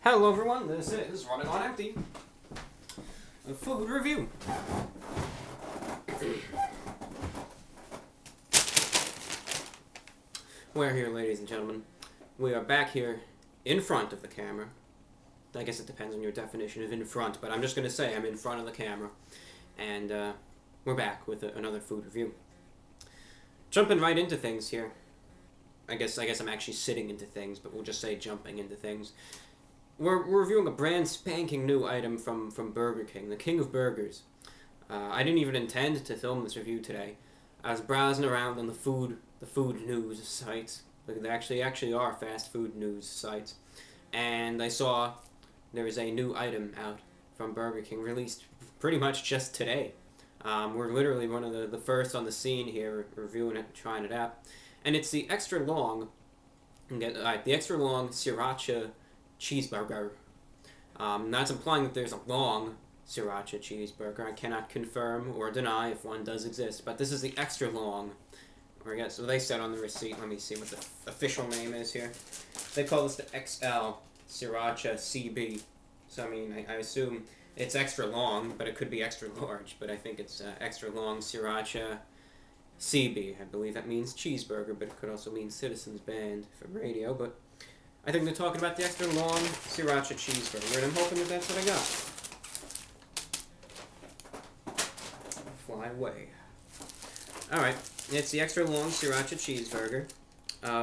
Hello everyone, this is Running on Empty, a food review. We're here, ladies and gentlemen. We are back here in front of the camera. I guess it depends on your definition of in front, but I'm just going to say I'm in front of the camera. And we're back with another food review. Jumping right into things here. I guess I'm actually sitting into things, but we'll just say jumping into things. We're reviewing a brand spanking new item from Burger King, the King of Burgers. I didn't even intend to film this review today. I was browsing around on the food news sites. They actually are fast food news sites, and I saw there is a new item out from Burger King, released pretty much just today. We're literally one of the first on the scene here reviewing it, trying it out, and it's the extra long Sriracha Cheeseburger. That's implying that there's a long Sriracha Cheeseburger. I cannot confirm or deny if one does exist, but this is the extra long. Or I guess so they said on the receipt. Let me see what the official name is here. They call this the XL Sriracha CB. So I mean, I assume it's extra long, but it could be extra large. But I think it's extra long Sriracha CB. I believe that means cheeseburger, but it could also mean Citizens Band for radio. But I think they're talking about the extra long Sriracha Cheeseburger, and I'm hoping that that's what I got. Fly away. Alright, it's the extra long Sriracha Cheeseburger.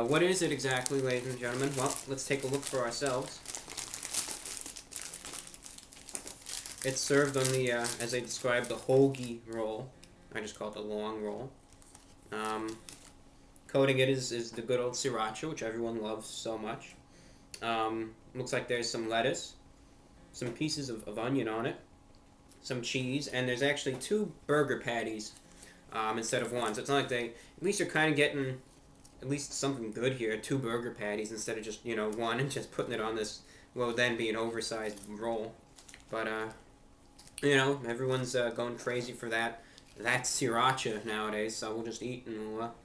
What is it exactly, ladies and gentlemen? Well, let's take a look for ourselves. It's served on the, as they described, the hoagie roll. I just call it the long roll. Coating it is the good old Sriracha, which everyone loves so much. Looks like there's some lettuce, some pieces of onion on it, some cheese, and there's actually two burger patties instead of one. So it's not like at least you're kind of getting at least something good here, two burger patties instead of just, one and just putting it on this, what would then be an oversized roll. But, everyone's going crazy for that Sriracha nowadays, so we'll just eat and well,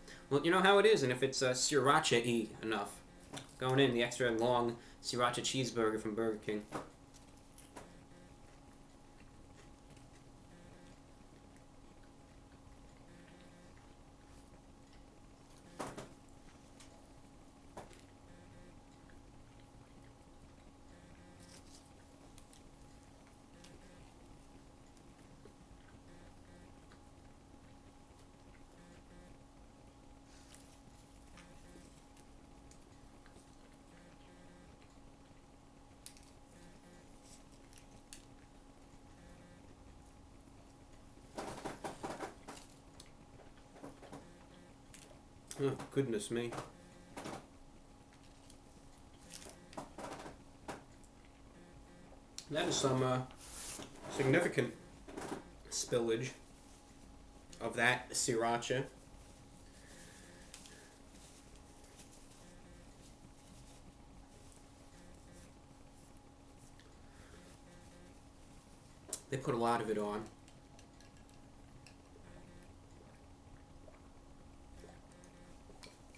you know how it is, and if it's Sriracha-y enough. Going in, the extra long Sriracha Cheeseburger from Burger King. Oh, goodness me. That is some significant spillage of that Sriracha. They put a lot of it on.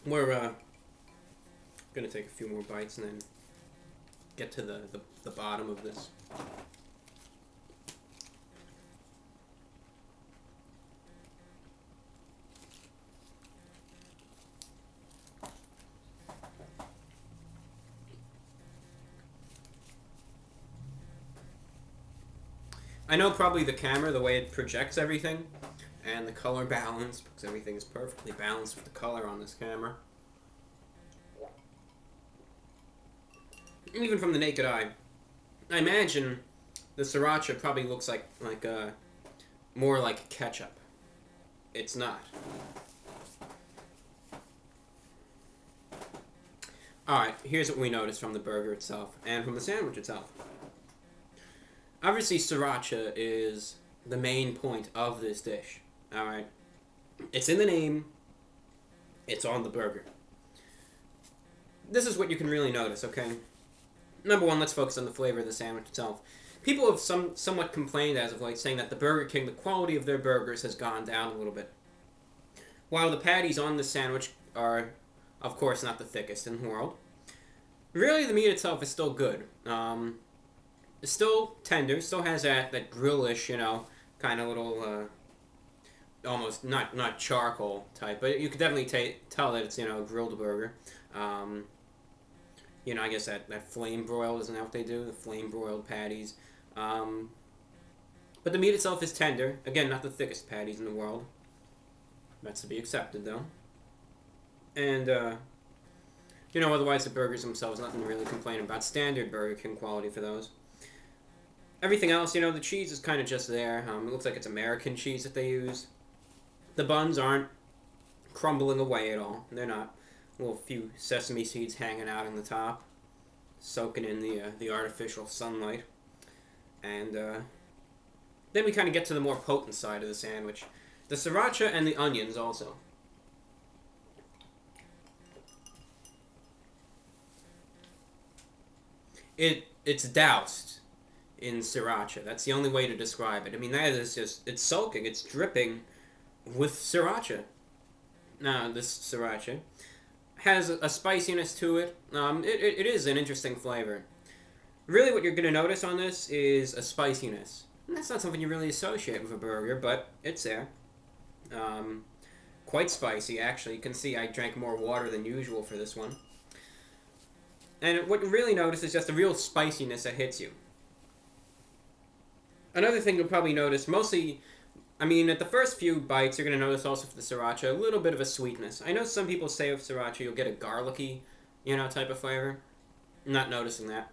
We're gonna take a few more bites and then get to the bottom of this. I know probably the camera, the way it projects everything, and the color balance, because everything is perfectly balanced with the color on this camera. Even from the naked eye, I imagine the Sriracha probably looks like more like ketchup. It's not. Alright, here's what we noticed from the burger itself, and from the sandwich itself. Obviously, Sriracha is the main point of this dish. Alright? It's in the name. It's on the burger. This is what you can really notice, okay? Number one, let's focus on the flavor of the sandwich itself. People have somewhat complained as of late, saying that the Burger King, the quality of their burgers has gone down a little bit. While the patties on the sandwich are, of course, not the thickest in the world, Really, the meat itself is still good. It's still tender, still has that grillish, kind of little, almost not charcoal type, but you could definitely tell that it's, a grilled burger. Um, I guess that flame broil, isn't that what they do? The flame broiled patties. Um, but the meat itself is tender. Again, not the thickest patties in the world. That's to be accepted, though. And, otherwise the burgers themselves, nothing to really complain about. Standard Burger King quality for those. Everything else, the cheese is kind of just there. It looks like it's American cheese that they use. The buns aren't crumbling away at all. They're not. A little few sesame seeds hanging out on the top, soaking in the artificial sunlight. And then we kind of get to the more potent side of the sandwich. The sriracha and the onions also. It's doused in sriracha. That's the only way to describe it. I mean, that is just, it's soaking, it's dripping with sriracha. Now, this sriracha has a spiciness to it. It is an interesting flavor. Really, what you're going to notice on this is a spiciness. And that's not something you really associate with a burger, but it's there. Quite spicy, actually. You can see I drank more water than usual for this one. And what you really notice is just a real spiciness that hits you. Another thing you'll probably notice, mostly, at the first few bites, you're going to notice also for the sriracha, a little bit of a sweetness. I know some people say with sriracha you'll get a garlicky, type of flavor. I'm not noticing that.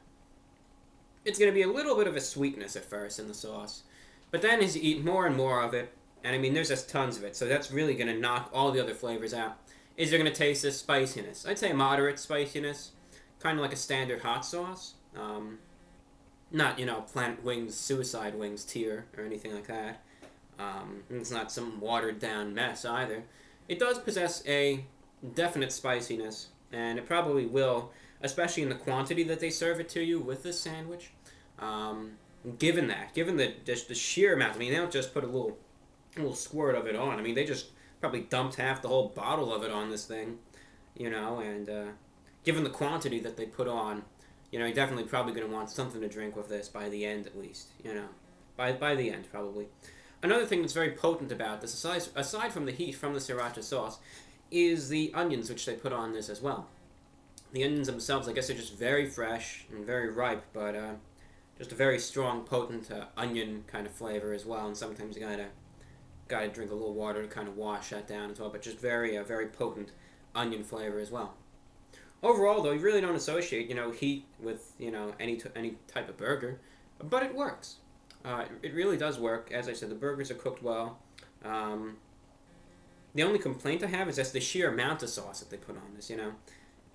It's going to be a little bit of a sweetness at first in the sauce. But then as you eat more and more of it, and there's just tons of it, so that's really going to knock all the other flavors out, is you're going to taste this spiciness. I'd say moderate spiciness, kind of like a standard hot sauce. Not, Planet Wings, Suicide Wings tier or anything like that. It's not some watered down mess either. It does possess a definite spiciness, and it probably will, especially in the quantity that they serve it to you with this sandwich. Given the sheer amount, they don't just put a little squirt of it on. They just probably dumped half the whole bottle of it on this thing, and given the quantity that they put on, you're definitely probably going to want something to drink with this by the end at least, by the end probably. Another thing that's very potent about this, aside from the heat from the sriracha sauce, is the onions which they put on this as well. The onions themselves, I guess, are just very fresh and very ripe, but just a very strong, potent onion kind of flavor as well. And sometimes you gotta drink a little water to kind of wash that down as well. But just very potent onion flavor as well. Overall, though, you really don't associate heat with any type of burger, but it works. It really does work. As I said, the burgers are cooked well. The only complaint I have is just the sheer amount of sauce that they put on this.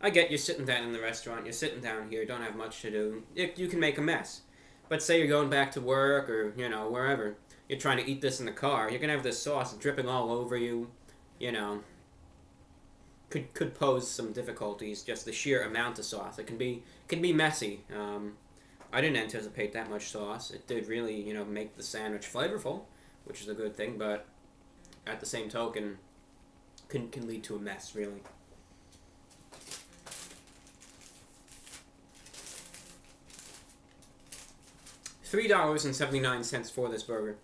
I get you're sitting down in the restaurant, you're sitting down here, don't have much to do. You can make a mess. But say you're going back to work or, wherever. You're trying to eat this in the car. You're going to have this sauce dripping all over you. Could pose some difficulties, just the sheer amount of sauce. It can be messy. I didn't anticipate that much sauce. It did really, make the sandwich flavorful, which is a good thing, but at the same token, can lead to a mess, really. $3.79 for this burger.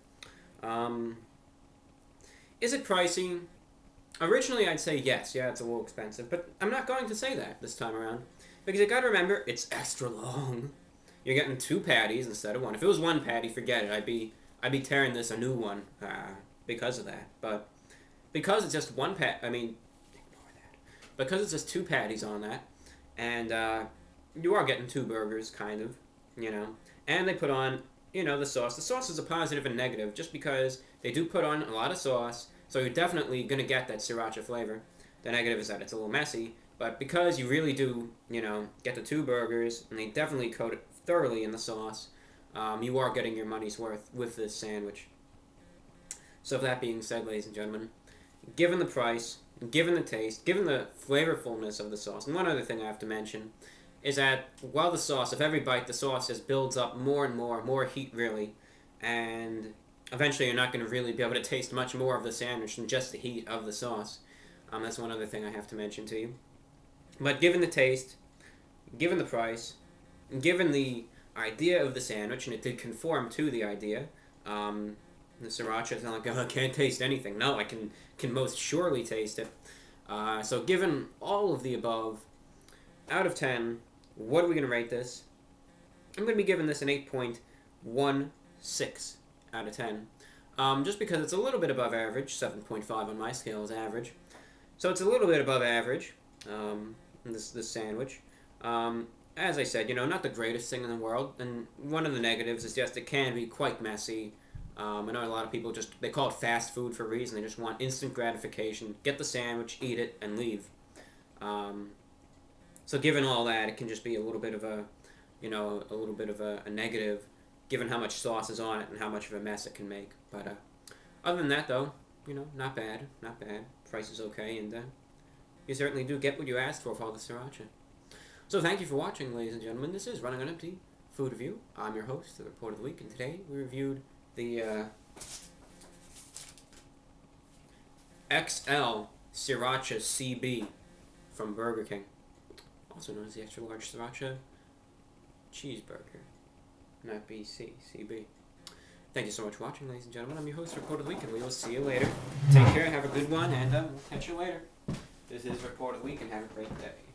Is it pricey? Originally, I'd say yes. Yeah, it's a little expensive, but I'm not going to say that this time around because you got to remember it's extra long. You're getting 2 patties instead of 1. If it was 1 patty, forget it. I'd be tearing this a new one because of that. But because it's just 1 ignore that. Because it's just 2 patties on that, and you are getting 2 burgers, kind of, And they put on, the sauce. The sauce is a positive and negative just because they do put on a lot of sauce, so you're definitely going to get that sriracha flavor. The negative is that it's a little messy, but because you really do, get the 2 burgers, and they definitely coat it thoroughly in the sauce, you are getting your money's worth with this sandwich. So with that being said, ladies and gentlemen, given the price, given the taste, given the flavorfulness of the sauce, and one other thing I have to mention, is that while the sauce, with every bite, the sauce just builds up more and more heat really, and eventually you're not going to really be able to taste much more of the sandwich than just the heat of the sauce. That's one other thing I have to mention to you. But given the taste, given the price, given the idea of the sandwich, and it did conform to the idea. The sriracha is not like, oh, I can't taste anything. No, I can most surely taste it. So given all of the above, out of 10, what are we going to rate this? I'm going to be giving this an 8.16 out of 10. Just because it's a little bit above average. 7.5 on my scale is average. So it's a little bit above average, this sandwich. As I said, not the greatest thing in the world. And one of the negatives is just it can be quite messy. I know a lot of people they call it fast food for a reason. They just want instant gratification. Get the sandwich, eat it, and leave. So given all that, it can just be a little bit of a negative, given how much sauce is on it and how much of a mess it can make. But other than that, though, not bad. Price is okay, and you certainly do get what you asked for all the sriracha. So thank you for watching, ladies and gentlemen. This is Running on Empty Food Review. I'm your host, the Report of the Week, and today we reviewed the XL Sriracha CB from Burger King, also known as the extra large Sriracha Cheeseburger, not BC, CB. Thank you so much for watching, ladies and gentlemen. I'm your host, Report of the Week, and we will see you later. Take care, have a good one, and we'll catch you later. This is Report of the Week, and have a great day.